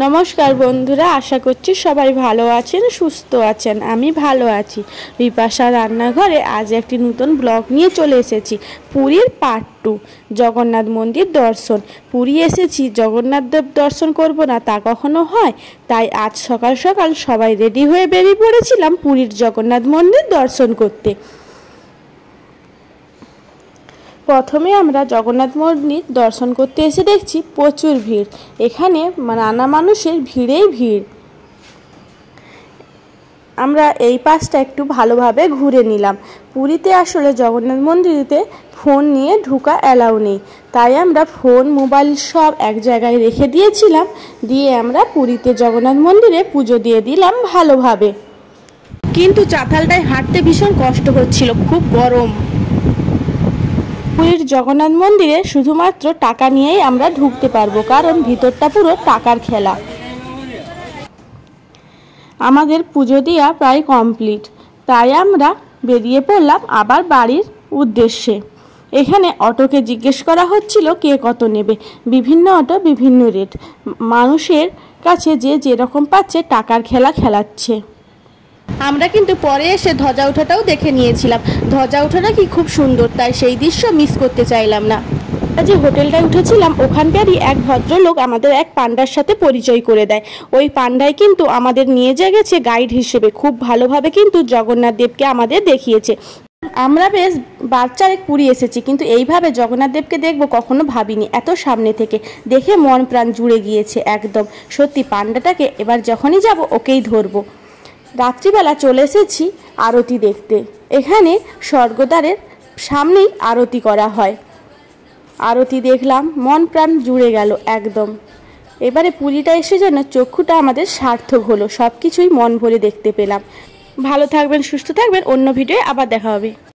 নমস্কার বন্ধুরা, আশা করছি সবাই ভালো আছেন, সুস্থ আছেন। আমি ভালো আছি। বিপাশা রান্নাঘরে আজ একটি নতুন ব্লগ নিয়ে চলে এসেছি। পুরীর পার্ট 2, জগন্নাথ মন্দির দর্শন। পুরী এসেছি, জগন্নাথ দেব দর্শন করব না তা কখনো হয়? তাই আজ সকাল সকাল সবাই রেডি হয়ে বেরিয়ে পড়েছিলাম পুরীর জগন্নাথ মন্দির দর্শন করতে। প্রথমে আমরা জগন্নাথ মন্দির দর্শন করতে এসে দেখছি প্রচুর ভিড়। এখানে নানা মানুষের ভিড়েই ভিড়। আমরা এই পাশটা একটু ভালোভাবে ঘুরে নিলাম। পুরীতে আসলে জগন্নাথ মন্দিরেতে ফোন নিয়ে ঢোকা অ্যালাউ নেই, তাই আমরা ফোন মোবাইল সব এক জায়গায় রেখে দিয়েছিলাম। দিয়ে আমরা পুরীতে জগন্নাথ মন্দিরে পুজো দিয়ে দিলাম ভালোভাবে। কিন্তু চাতালটায় হাঁটতে ভীষণ কষ্ট হচ্ছিল, খুব গরম। পুরীর জগন্নাথ মন্দিরে শুধুমাত্র টাকা নিয়েই আমরা ঢুকতে পারবো, কারণ ভিতরটা পুরো টাকার খেলা। আমাদের পুজো দেওয়া প্রায় কমপ্লিট, তাই আমরা বেরিয়ে পড়লাম আবার বাড়ির উদ্দেশ্যে। এখানে অটোকে জিজ্ঞেস করা হচ্ছিল কে কত নেবে। বিভিন্ন অটো বিভিন্ন রেট। মানুষের কাছে যে যেরকম পাচ্ছে টাকার খেলা খেলাচ্ছে। আমরা কিন্তু পরে এসে ধ্বজা ওঠাটাও দেখে নিয়েছিলাম। ধ্বজা ওঠাটা কি খুব সুন্দর, তাই সেই দৃশ্য মিস করতে চাইলাম না। যে হোটেলটায় উঠেছিলাম ওখানকারই এক ভদ্রলোক আমাদের এক পান্ডার সাথে পরিচয় করে দেয়। ওই পান্ডাই কিন্তু আমাদের নিয়ে গেছে গাইড হিসেবে। খুব ভালোভাবে কিন্তু জগন্নাথ দেবকে আমাদের দেখিয়েছে। আমরা বেশ বাচ্চারেক পুরী এসেছি, কিন্তু এইভাবে জগন্নাথ দেবকে দেখবো কখনো ভাবিনি। এত সামনে থেকে দেখে মন প্রাণ জুড়ে গিয়েছে একদম। সত্যি পান্ডাটাকে এবার যখনই যাব ওকেই ধরবো। রাত্রিবেলা চলে এসেছি আরতি দেখতে। এখানে স্বর্গদ্বারের সামনেই আরতি করা হয়। আরতি দেখলাম, মন প্রাণ জুড়ে গেল একদম। এবারে পুরীটা এসে যেন চক্ষুটা আমাদের সার্থক হলো। সব কিছুই মন ভরে দেখতে পেলাম। ভালো থাকবেন, সুস্থ থাকবেন। অন্য ভিডিওয়ে আবার দেখা হবে।